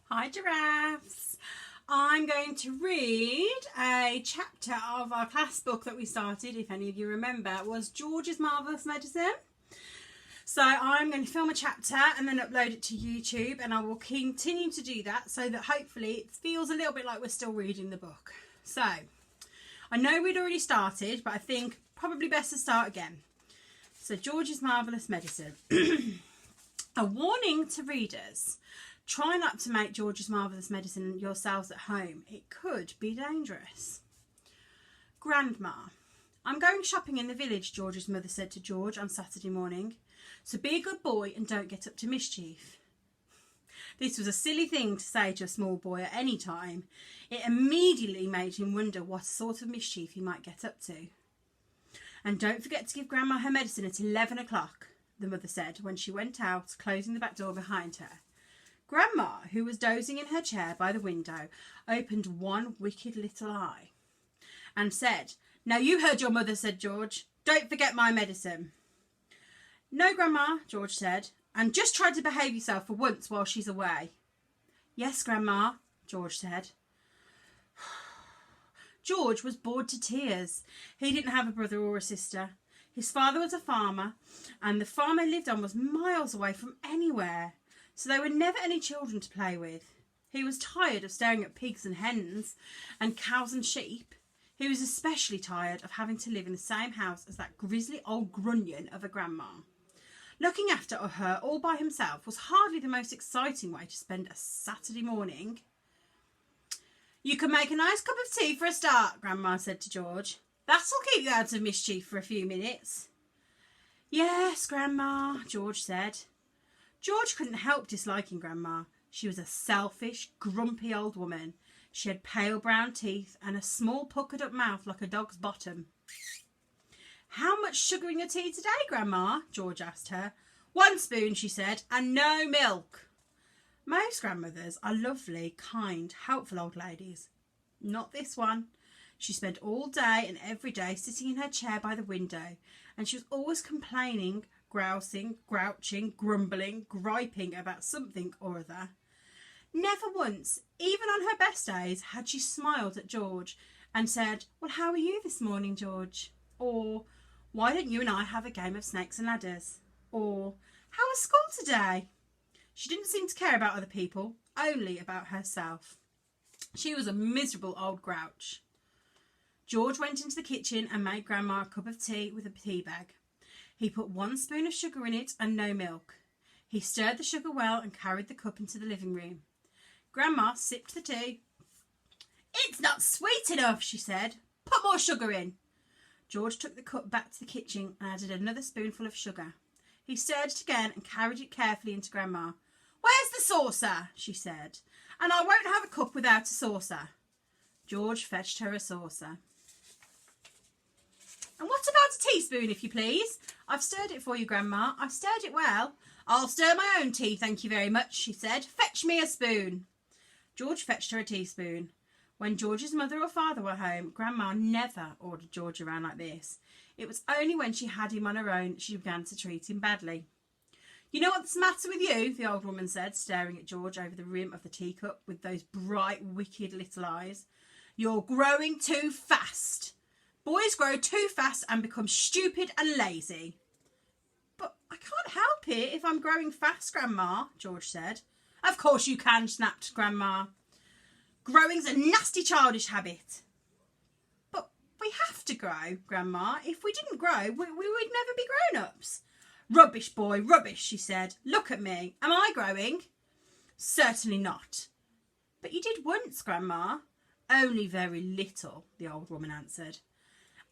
Hi giraffes! I'm going to read a chapter of our class book that we started, if any of you remember. It was George's Marvellous Medicine. So I'm going to film a chapter and then upload it to YouTube, and I will continue to do that so that hopefully it feels a little bit like we're still reading the book. So I know we'd already started, but I think probably best to start again. So George's Marvellous Medicine. A warning to readers. Try not to make George's Marvellous Medicine yourselves at home. It could be dangerous. Grandma. I'm going shopping in the village, George's mother said to George on Saturday morning. So be a good boy and don't get up to mischief. This was a silly thing to say to a small boy at any time. It immediately made him wonder what sort of mischief he might get up to. And don't forget to give Grandma her medicine at 11 o'clock, the mother said when she went out, closing the back door behind her. Grandma, who was dozing in her chair by the window, opened one wicked little eye and said, "Now you heard your mother," said George. "Don't forget my medicine." "No, Grandma," George said, "and just try to behave yourself for once while she's away." "Yes, Grandma," George said. George was bored to tears. He didn't have a brother or a sister. His father was a farmer, and the farm they lived on was miles away from anywhere. So there were never any children to play with. He was tired of staring at pigs and hens and cows and sheep. He was especially tired of having to live in the same house as that grisly old grunion of a grandma. Looking after her all by himself was hardly the most exciting way to spend a Saturday morning. "You can make a nice cup of tea for a start," Grandma said to George. "That'll keep you out of mischief for a few minutes." "Yes, Grandma," George said. George couldn't help disliking Grandma. She was a selfish, grumpy old woman. She had pale brown teeth and a small puckered up mouth like a dog's bottom. "How much sugar in your tea today, Grandma?" George asked her. "1 spoon," she said, "and no milk." Most grandmothers are lovely, kind, helpful old ladies. Not this one. She spent all day and every day sitting in her chair by the window, and she was always complaining, grousing, grouching, grumbling, griping about something or other. Never once, even on her best days, had she smiled at George and said, "Well, how are you this morning, George?" Or, "Why don't you and I have a game of snakes and ladders?" Or, "How was school today?" She didn't seem to care about other people, only about herself. She was a miserable old grouch. George went into the kitchen and made Grandma a cup of tea with a tea bag. He put 1 spoon of sugar in it and no milk. He stirred the sugar well and carried the cup into the living room. Grandma sipped the tea. "It's not sweet enough," she said. "Put more sugar in." George took the cup back to the kitchen and added another spoonful of sugar. He stirred it again and carried it carefully into Grandma. "Where's the saucer?" she said. "And I won't have a cup without a saucer." George fetched her a saucer. "And what about a teaspoon, if you please?" "I've stirred it for you, Grandma. I've stirred it well." "I'll stir my own tea, thank you very much," she said. "Fetch me a spoon." George fetched her a teaspoon. When George's mother or father were home, Grandma never ordered George around like this. It was only when she had him on her own that she began to treat him badly. "You know what's the matter with you?" the old woman said, staring at George over the rim of the teacup with those bright, wicked little eyes. "You're growing too fast. Boys grow too fast and become stupid and lazy." "But I can't help it if I'm growing fast, Grandma," George said. "Of course you can," snapped Grandma. "Growing's a nasty childish habit." "But we have to grow, Grandma. If we didn't grow, we would never be grown-ups." "Rubbish, boy, rubbish," she said. "Look at me. Am I growing?" "Certainly not." "But you did once, Grandma." "Only very little," the old woman answered.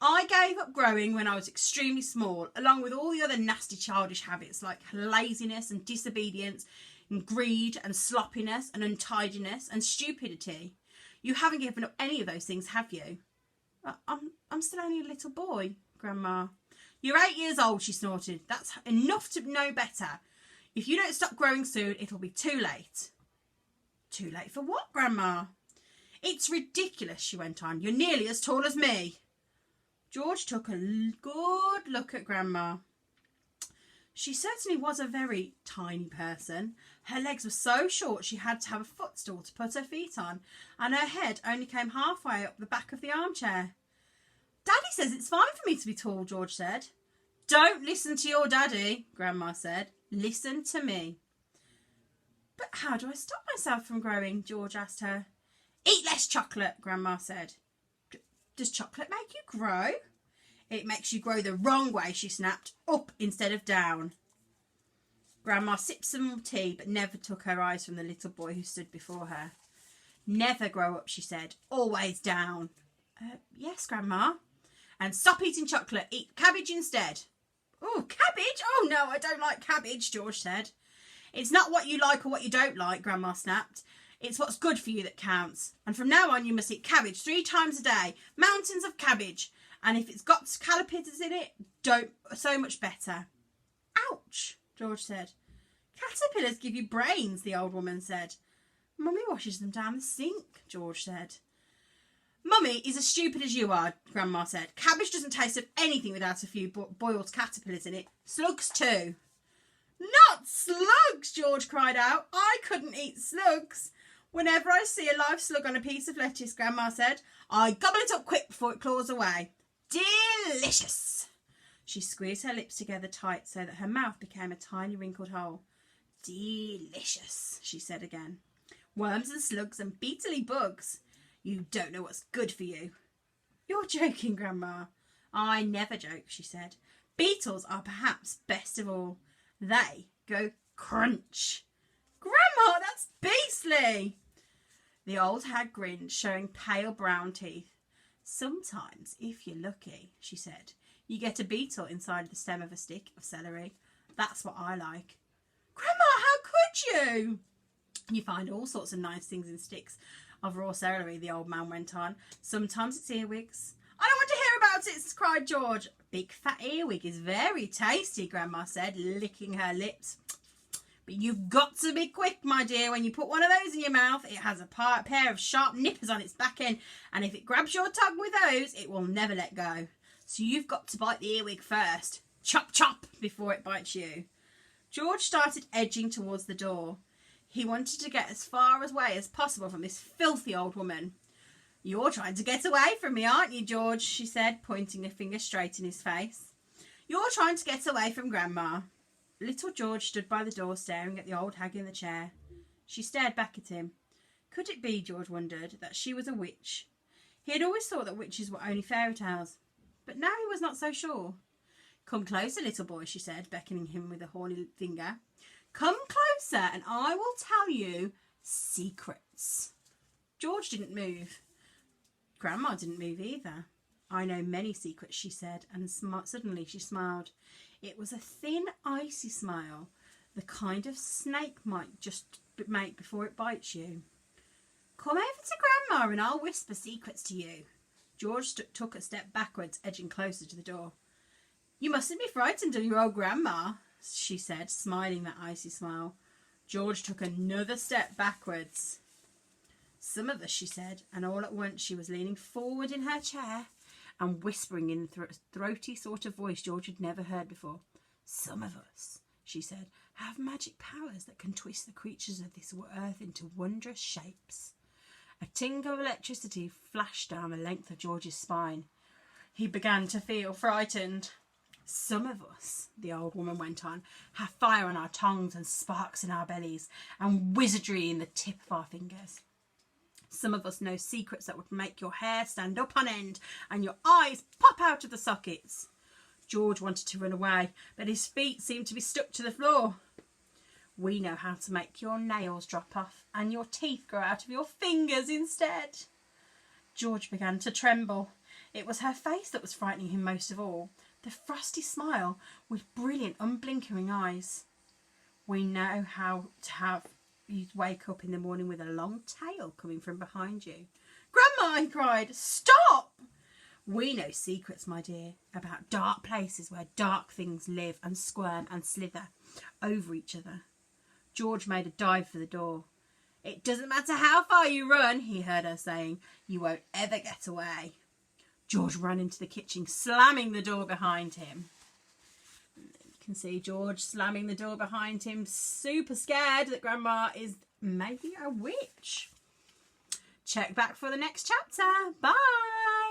"I gave up growing when I was extremely small, along with all the other nasty childish habits like laziness and disobedience and greed and sloppiness and untidiness and stupidity. You haven't given up any of those things, have you?" I'm still only a little boy, Grandma." "You're 8 years old," she snorted. "That's enough to know better. If you don't stop growing soon, it'll be too late." "Too late for what, Grandma?" "It's ridiculous," she went on. "You're nearly as tall as me." George took a good look at Grandma. She certainly was a very tiny person. Her legs were so short she had to have a footstool to put her feet on, and her head only came halfway up the back of the armchair. Daddy says it's fine for me to be tall, George said. Don't listen to your daddy, Grandma said. Listen to me. But how do I stop myself from growing? George asked her. Eat less chocolate, Grandma said. Does chocolate make you grow? It makes you grow the wrong way, she snapped, up instead of down. Grandma sipped some tea but never took her eyes from the little boy who stood before her. Never grow up, she said, always down. Yes, Grandma. And stop eating chocolate, eat cabbage instead. Oh, cabbage? Oh no, I don't like cabbage, George said. It's not what you like or what you don't like, Grandma snapped. It's what's good for you that counts. And from now on you must eat cabbage 3 times a day. Mountains of cabbage. And if it's got caterpillars in it, don't so much better. Ouch, George said. Caterpillars give you brains, the old woman said. Mummy washes them down the sink, George said. Mummy is as stupid as you are, Grandma said. Cabbage doesn't taste of anything without a few boiled caterpillars in it. Slugs too. Not slugs, George cried out. I couldn't eat slugs. Whenever I see a live slug on a piece of lettuce, Grandma said, I gobble it up quick before it claws away. Delicious! She squeezed her lips together tight so that her mouth became a tiny wrinkled hole. Delicious, she said again. Worms and slugs and beetly bugs. You don't know what's good for you. You're joking, Grandma. I never joke, she said. Beetles are perhaps best of all. They go crunch. Grandma, that's beastly. The old hag grinned, showing pale brown teeth. Sometimes, if you're lucky, she said, you get a beetle inside the stem of a stick of celery. That's what I like. Grandma, how could you? You find all sorts of nice things in sticks of raw celery, the old man went on. Sometimes it's earwigs. I don't want to hear about it, cried George. Big fat earwig is very tasty, Grandma said, licking her lips. But you've got to be quick, my dear. When you put one of those in your mouth, it has a pair of sharp nippers on its back end, and if it grabs your tongue with those, it will never let go. So you've got to bite the earwig first. Chop, chop, before it bites you. George started edging towards the door. He wanted to get as far away as possible from this filthy old woman. You're trying to get away from me, aren't you, George? She said, pointing a finger straight in his face. You're trying to get away from Grandma. Little George stood by the door staring at the old hag in the chair. She stared back at him. Could it be, George wondered, that she was a witch? He had always thought that witches were only fairy tales, but now he was not so sure. Come closer, little boy, she said, beckoning him with a horny finger. Come closer and I will tell you secrets. George didn't move. Grandma didn't move either. I know many secrets, she said, and suddenly she smiled. It was a thin, icy smile, the kind of snake might just make before it bites you. Come over to Grandma and I'll whisper secrets to you. George took a step backwards, edging closer to the door. You mustn't be frightened of your old Grandma, she said, smiling that icy smile. George took another step backwards. Some of us, she said, and all at once she was leaning forward in her chair and whispering in a throaty sort of voice George had never heard before. Some of us, she said, have magic powers that can twist the creatures of this earth into wondrous shapes. A tingle of electricity flashed down the length of George's spine. He began to feel frightened. Some of us, the old woman went on, have fire on our tongues and sparks in our bellies and wizardry in the tip of our fingers. Some of us know secrets that would make your hair stand up on end and your eyes pop out of the sockets. George wanted to run away, but his feet seemed to be stuck to the floor. We know how to make your nails drop off and your teeth grow out of your fingers instead. George began to tremble. It was her face that was frightening him most of all, the frosty smile with brilliant, unblinking eyes. We know how to have you wake up in the morning with a long tail coming from behind you. Grandma, he cried, stop! We know secrets, my dear, about dark places where dark things live and squirm and slither over each other. George made a dive for the door. It doesn't matter how far you run, he heard her saying. You won't ever get away. George ran into the kitchen, slamming the door behind him. can see George slamming the door behind him, super scared that Grandma is maybe a witch. Check back for the next chapter. Bye!